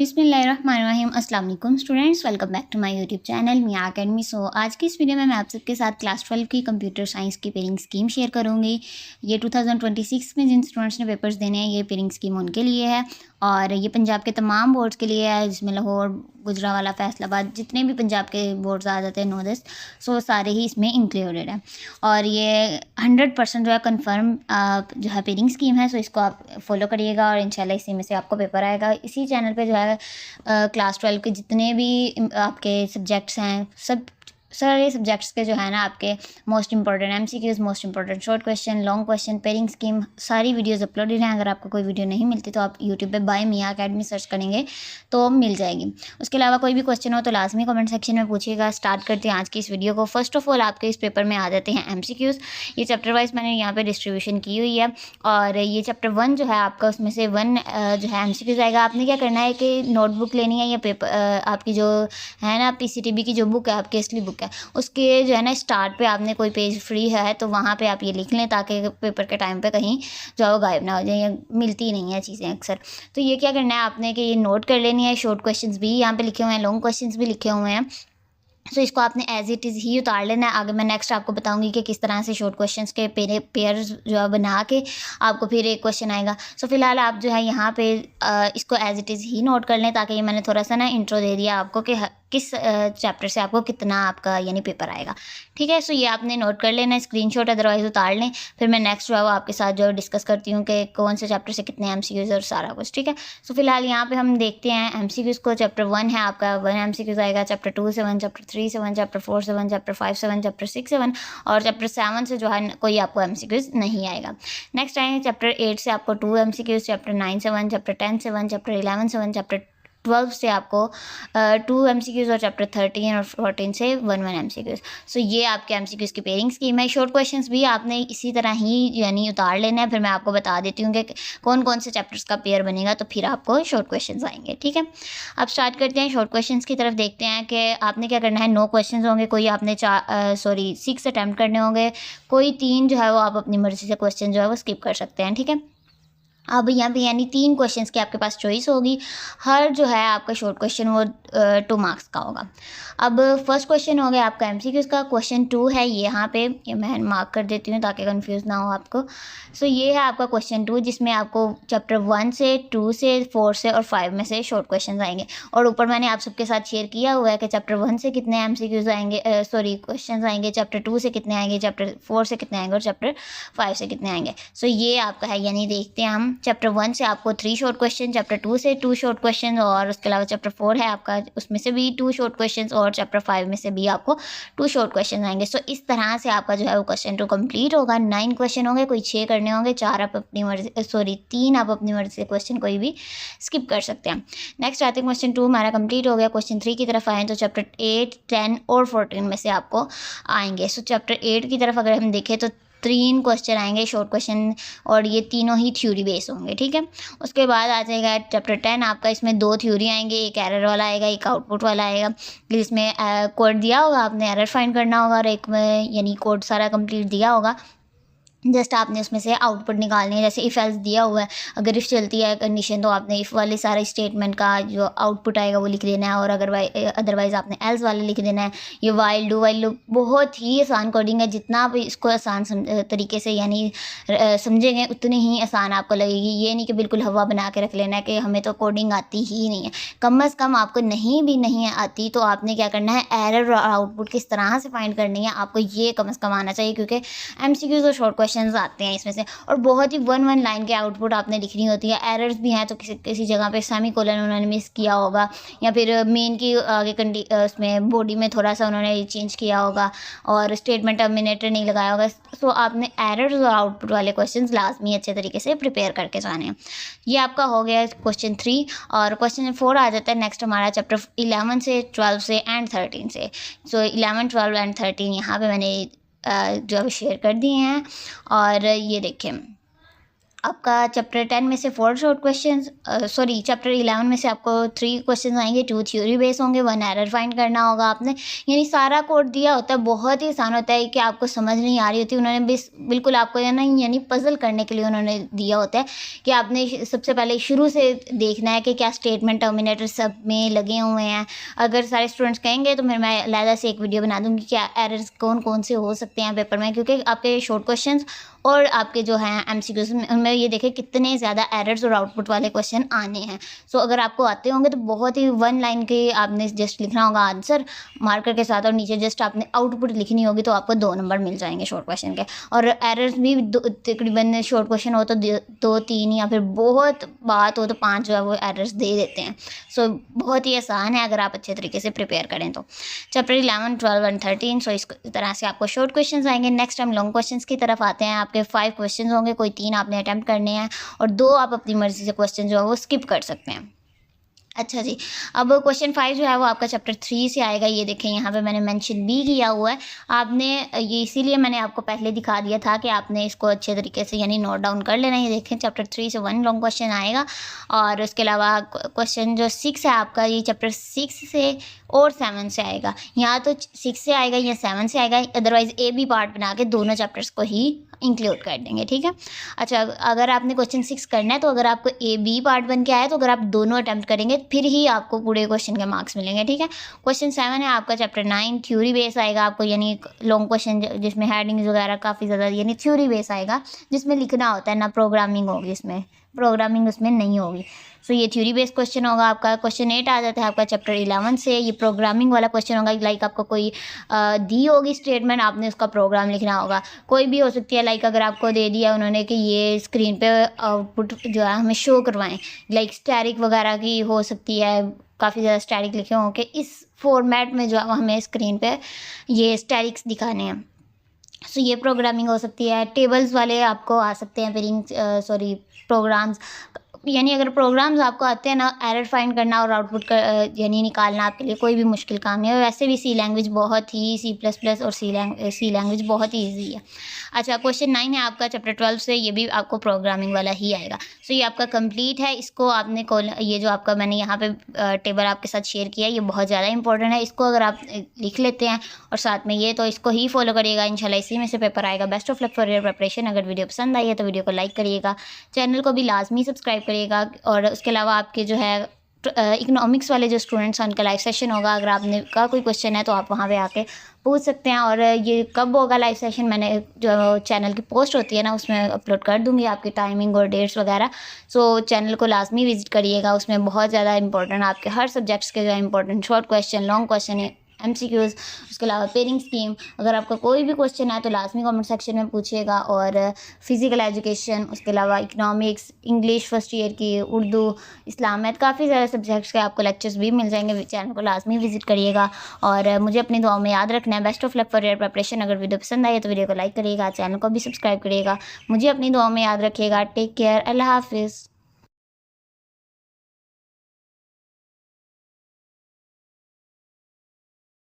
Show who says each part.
Speaker 1: बिस्मिल्लाहिर्रहमानिर्रहीम। अस्सलाम वालेकुम students, welcome back to my YouTube channel Miyan academy. So आज की इस वीडियो में मैं आप सबके साथ क्लास 12 की कंप्यूटर साइंस की पेयरिंग स्कीम शेयर करूंगी। ये 2026 में जिन स्टूडेंट्स ने पेपर्स देने हैं ये पेयरिंग स्कीम उनके लिए है और ये पंजाब के तमाम बोर्ड्स के लिए है, जिसमें लाहौर, गुजरावाला, फैसलाबाद, जितने भी पंजाब के बोर्ड्स आ जाते हैं 9-10, सो सारे ही इसमें इंक्लूडेड है। और ये 100% जो है कन्फर्म जो है पेयरिंग स्कीम है। सो इसको आप फॉलो करिएगा और इंशाल्लाह इसी में से आपको पेपर आएगा। इसी चैनल पे जो है क्लास 12 के जितने भी आपके सब्जेक्ट्स हैं, सब सारे सब्जेक्ट्स के जो है ना आपके most important MCQs, most important short question, long question, pairing scheme, सारी वीडियोस अपलोडेड हैं। अगर आपको कोई वीडियो नहीं मिलती तो आप यूट्यूब पे बाय मियां अकेडमी सर्च करेंगे तो मिल जाएगी। उसके अलावा कोई भी क्वेश्चन हो तो लाजमी कमेंट सेक्शन में पूछिएगा। स्टार्ट करते हैं आज की इस वीडियो को। फर्स्ट ऑफ ऑल आपके इस पेपर में आ जाते हैं एमसीक्यूज। ये चैप्टर वाइज मैंने यहाँ पे डिस्ट्रीब्यूशन की हुई है और ये चैप्टर 1 जो है आपका, उसमें से 1 जो है एमसीक्यूज आएगा। आपने क्या करना है कि नोटबुक लेनी है या पेपर, आपकी जो है ना पीसीटीबी की जो बुक है, आपकी असली बुक है, उसके जो है ना स्टार्ट पे आपने कोई पेज फ्री है तो वहाँ पे आप ये लिख लें ताकि पेपर के टाइम पे कहीं जो है वो गायब ना हो जाए, या मिलती नहीं है चीज़ें अक्सर। तो ये क्या करना है आपने कि ये नोट कर लेनी है। शॉर्ट क्वेश्चंस भी यहाँ पे लिखे हुए हैं, लॉन्ग क्वेश्चंस भी लिखे हुए हैं। सो इसको आपने एज इट इज़ ही उतार लेना है। आगे मैं नेक्स्ट आपको बताऊंगी कि किस तरह से शॉर्ट क्वेश्चंस के पेयर्स जो है बना के आपको फिर एक क्वेश्चन आएगा। सो फिलहाल आप जो है यहाँ पे इसको एज इट इज़ ही नोट कर लें, ताकि ये मैंने थोड़ा सा ना इंट्रो दे दिया आपको कि किस चैप्टर से आपको कितना आपका यानी पेपर आएगा। ठीक है, सो ये आपने नोट कर लेना है, स्क्रीनशॉट अदरवाइज उतार लें। फिर मैं नेक्स्ट जो है वो आपके साथ जो डिस्कस करती हूँ कि कौन से चैप्टर से कितने एमसीक्यूज और सारा कुछ। ठीक है, सो फिलहाल यहाँ पे हम देखते हैं एमसीक्यूज को। चैप्टर 1 है आपका, 1 एमसीक्यूज आएगा। चैप्टर 2 से 1, चैप्टर 3 से 1, चैप्टर 4 से 1, चैप्टर 5 से 1, चैप्टर 6 से 1 और चैप्टर 7 से जो है कोई आपको एमसीक्यूज नहीं आएगा। नेक्स्ट आएंगे चैप्टर 8 से आपको 2 एमसीक्यूज, चैप्टर 9 से 1, चैप्टर 10 से 1, चैप्टर 11 से 1, चैप्टर 12 से आपको 2 एमसीक्यूज और चैप्टर 13 और 14 से 1 एमसीक्यूज। सो ये आपके एमसीक्यूज की पेयरिंग स्कीम है। शॉर्ट क्वेश्चंस भी आपने इसी तरह ही यानी उतार लेना है। फिर मैं आपको बता देती हूँ कि कौन कौन से चैप्टर्स का पेयर बनेगा, तो फिर आपको शॉर्ट क्वेश्चंस आएंगे। ठीक है, अब स्टार्ट करते हैं शॉर्ट क्वेश्चंस की तरफ। देखते हैं कि आपने क्या करना है। 9 क्वेश्चंस होंगे, कोई आपने 6 अटैम्प्ट करने होंगे, कोई 3 जो है वो आप अपनी मर्जी से क्वेश्चन जो है वो स्किप कर सकते हैं। ठीक है, अब यहाँ पे यानी 3 क्वेश्चंस की आपके पास चॉइस होगी। हर जो है आपका शॉर्ट क्वेश्चन वो 2 मार्क्स का होगा। अब फर्स्ट क्वेश्चन हो गया आपका एमसीक्यूज का। क्वेश्चन 2 है यहाँ पे, ये मैं मार्क कर देती हूँ ताकि कंफ्यूज ना हो आपको। सो ये है आपका क्वेश्चन 2, जिसमें आपको चैप्टर 1 से 2 से 4 से और 5 में से शॉर्ट क्वेश्चन आएंगे। और ऊपर मैंने आप सबके साथ शेयर किया हुआ है कि चैप्टर 1 से कितने एमसीक्यूज आएंगे, क्वेश्चन आएंगे, चैप्टर 2 से कितने आएंगे, चैप्टर 4 से कितने आएंगे और चैप्टर 5 से कितने आएंगे। सो ये आपका है, यानी देखते हैं हम। चैप्टर 1 से आपको 3 शॉर्ट क्वेश्चन, चैप्टर 2 से 2 शॉर्ट क्वेश्चन और उसके अलावा चैप्टर 4 है आपका, उसमें से भी 2 शॉर्ट क्वेश्चन और चैप्टर 5 में से भी आपको 2 शॉर्ट क्वेश्चन आएंगे। सो इस तरह से आपका जो है वो क्वेश्चन 2 कंप्लीट होगा। 9 क्वेश्चन होंगे, कोई 6 करने होंगे, 4 आप अपनी मर्जी 3 आप अपनी मर्जी से क्वेश्चन कोई भी स्किप कर सकते हैं। नेक्स्ट आते हैं क्वेश्चन 2 हमारा कंप्लीट हो गया। क्वेश्चन 3 की तरफ आए तो चैप्टर 8, 10 और 14 में से आपको आएंगे। सो चैप्टर 8 की तरफ अगर हम देखें तो 3 क्वेश्चन आएंगे शॉर्ट क्वेश्चन और ये तीनों ही थ्योरी बेस होंगे। ठीक है, उसके बाद आ जाएगा चैप्टर 10 आपका। इसमें 2 थ्योरी आएंगे, एक एरर वाला आएगा, एक आउटपुट वाला आएगा। जिसमें कोड दिया होगा, आपने एरर फाइंड करना होगा और एक में यानी कोड सारा कंप्लीट दिया होगा, जस्ट आपने उसमें से आउटपुट निकालनी है। जैसे इफ़ एल्स दिया हुआ है, अगर इफ़ चलती है कंडीशन तो आपने इफ़ वाले सारे स्टेटमेंट का जो आउटपुट आएगा वो लिख देना है, और अगर अदरवाइज़ आपने एल्स वाले लिख देना है। ये वाइल डू वाइल लूप बहुत ही आसान कोडिंग है, जितना आप इसको आसान तरीके से यानी समझेंगे उतनी ही आसान आपको लगेगी। ये नहीं कि बिल्कुल हवा बना के रख लेना है कि हमें तो कोडिंग आती ही नहीं है। कम अज़ कम आपको नहीं आती तो आपने क्या करना है, एरर और आउटपुट किस तरह से फाइंड करनी है आपको ये कम अज़ कम आना चाहिए, क्योंकि एमसीक्यूज़ और शॉर्ट क्वेश्चंस आते हैं इसमें से, और बहुत ही 1 लाइन के आउटपुट आपने लिखनी होती है। एरर्स भी हैं तो किसी जगह पे सेमीकोलन उन्होंने मिस किया होगा, या फिर मेन की आगे उसमें बॉडी में थोड़ा सा उन्होंने चेंज किया होगा और स्टेटमेंट टर्मिनेटर नहीं लगाया होगा। सो आपने एरर्स और आउटपुट वाले क्वेश्चंस लाजमी अच्छे तरीके से प्रिपेयर करके जाने हैं। ये आपका हो गया क्वेश्चन 3 और क्वेश्चन 4 आ जाता है नेक्स्ट हमारा चैप्टर 11 से 12 से एंड 13 से। सो 11, 12 एंड 13 यहाँ पे मैंने जो है शेयर कर दिए हैं। और ये देखें, आपका चैप्टर 10 में से 4 शॉर्ट क्वेश्चंस चैप्टर 11 में से आपको 3 क्वेश्चंस आएंगे, 2 थ्योरी बेस होंगे, 1 एरर फाइंड करना होगा आपने। यानी सारा कोड दिया होता है, बहुत ही आसान होता है कि आपको समझ नहीं आ रही होती, उन्होंने बिल्कुल आपको यानी पजल करने के लिए उन्होंने दिया होता है कि आपने सबसे पहले शुरू से देखना है कि क्या स्टेटमेंट टर्मिनेटर सब में लगे हुए हैं। अगर सारे स्टूडेंट्स कहेंगे तो फिर मैं अलहदा से एक वीडियो बना दूँगी क्या एरर्स कौन कौन से हो सकते हैं पेपर में, क्योंकि आपके शॉर्ट क्वेश्चन और आपके जो हैं एमसीक्यूज उनमें ये देखें कितने ज़्यादा एरर्स और आउटपुट वाले क्वेश्चन आने हैं। सो अगर आपको आते होंगे तो बहुत ही 1 लाइन के आपने जस्ट लिखना होगा आंसर मार्कर के साथ, और नीचे जस्ट आपने आउटपुट लिखनी होगी, तो आपको 2 नंबर मिल जाएंगे शॉर्ट क्वेश्चन के। और एरर्स भी तकरीबन शॉर्ट क्वेश्चन हो तो 2-3 या फिर बहुत बात हो तो 5 जो है वो एरर्स दे देते हैं। सो बहुत ही आसान है अगर आप अच्छे तरीके से प्रिपेयर करें तो। चैप्टर 11, 12 एंड 13 सो इस तरह से आपको शॉर्ट क्वेश्चन आएंगे। नेक्स्ट हम लॉन्ग क्वेश्चन की तरफ आते हैं। आपके 5 क्वेश्चन होंगे, कोई 3 आपने अटैम्प्ट करने हैं और 2 आप अपनी मर्जी से क्वेश्चन जो है वो स्किप कर सकते हैं। अच्छा जी, अब क्वेश्चन 5 जो है वो आपका चैप्टर 3 से आएगा। ये देखें यहाँ पे मैंने मेंशन भी किया हुआ है आपने, ये इसीलिए मैंने आपको पहले दिखा दिया था कि आपने इसको अच्छे तरीके से यानी नोट डाउन कर लेना है। ये देखें चैप्टर 3 से 1 लॉन्ग क्वेश्चन आएगा, और उसके अलावा क्वेश्चन जो 6 है आपका, ये चैप्टर 6 से और 7 से आएगा। यहाँ तो 6 से आएगा या 7 से आएगा, अदरवाइज़ ए बी पार्ट बना के दोनों चैप्टर्स को ही इंक्लूड कर देंगे, ठीक है। अच्छा, अगर आपने क्वेश्चन 6 करना है तो अगर आपको ए बी पार्ट बन के आया तो अगर आप दोनों अटैम्प्ट करेंगे फिर ही आपको पूरे क्वेश्चन के मार्क्स मिलेंगे, ठीक है। क्वेश्चन 7 है आपका चैप्टर 9 थ्योरी बेस आएगा आपको, यानी लॉन्ग क्वेश्चन जिसमें हेडिंग्स वगैरह काफ़ी ज़्यादा यानी थ्योरी बेस आएगा, जिसमें लिखना होता है ना प्रोग्रामिंग होगी, इसमें प्रोग्रामिंग उसमें नहीं होगी। सो ये थ्योरी बेस्ड क्वेश्चन होगा आपका। क्वेश्चन 8 आ जाता है आपका चैप्टर 11 से, ये प्रोग्रामिंग वाला क्वेश्चन होगा। लाइक आपको कोई दी होगी स्टेटमेंट, आपने उसका प्रोग्राम लिखना होगा, कोई भी हो सकती है। लाइक अगर आपको दे दिया उन्होंने कि ये स्क्रीन पे आउटपुट जो है हमें शो करवाएं, लाइक स्टैटिक वगैरह की हो सकती है, काफ़ी ज़्यादा स्टैटिक लिखे हों कि इस फॉर्मेट में जो है हमें स्क्रीन पे ये स्टैटिक्स दिखाने हैं। सो ये प्रोग्रामिंग हो सकती है। टेबल्स वाले आपको आ सकते हैं प्रोग्राम्स, यानी अगर प्रोग्राम्स आपको आते हैं ना, एरर फाइंड करना और आउटपुट यानी निकालना आपके लिए कोई भी मुश्किल काम नहीं है। वैसे भी सी लैंग्वेज बहुत ही C++ और सी लैंग्वेज बहुत ही ईजी है। अच्छा, क्वेश्चन 9 है आपका चैप्टर 12 से, ये भी आपको प्रोग्रामिंग वाला ही आएगा। सो ये आपका कंप्लीट है। इसको आपने ये जो आपका मैंने यहाँ पे टेबल आपके साथ शेयर किया है, ये बहुत ज़्यादा इंपॉर्टेंट है। इसको अगर आप लिख लेते हैं और साथ में ये, तो इसको ही फॉलो करिएगा, इंशाल्लाह इसी में से पेपर आएगा। Best of luck for your preparation. अगर वीडियो पसंद आई है तो वीडियो को लाइक करिएगा, चैनल को भी लाजमी सब्सक्राइब करिएगा, और उसके अलावा आपके जो है इकोनॉमिक्स वाले जो स्टूडेंट्स हैं उनका लाइव सेशन होगा। अगर आपने का कोई क्वेश्चन है तो आप वहाँ पे आके पूछ सकते हैं। और ये कब होगा लाइव सेशन, मैंने जो चैनल की पोस्ट होती है ना उसमें अपलोड कर दूँगी आपकी टाइमिंग और डेट्स वगैरह। सो चैनल को लाजमी विजिट करिएगा, उसमें बहुत ज़्यादा इंपॉर्टेंट आपके हर सब्जेक्ट्स के जो है important short question, long question, MCQs, उसके अलावा पेयरिंग स्कीम। अगर आपका कोई भी क्वेश्चन है तो लाजमी कमेंट सेक्शन में पूछिएगा। और फिज़िकल एजुकेशन, उसके अलावा इकोनॉमिक्स, इंग्लिश फर्स्ट ईयर की, उर्दू, इस्लामियत, काफ़ी सारे सब्जेक्ट्स के आपको लेक्चर्स भी मिल जाएंगे। चैनल को लाजमी विजिट करिएगा और मुझे अपनी दुआओं में याद रखना है। Best of luck for your preparation. अगर वीडियो पसंद आई है तो वीडियो को लाइक करिएगा, चैनल को भी सब्सक्राइब करिएगा, मुझे अपनी दुआओं में याद रखिएगा। टेक केयर, अल्लाह हाफिज़।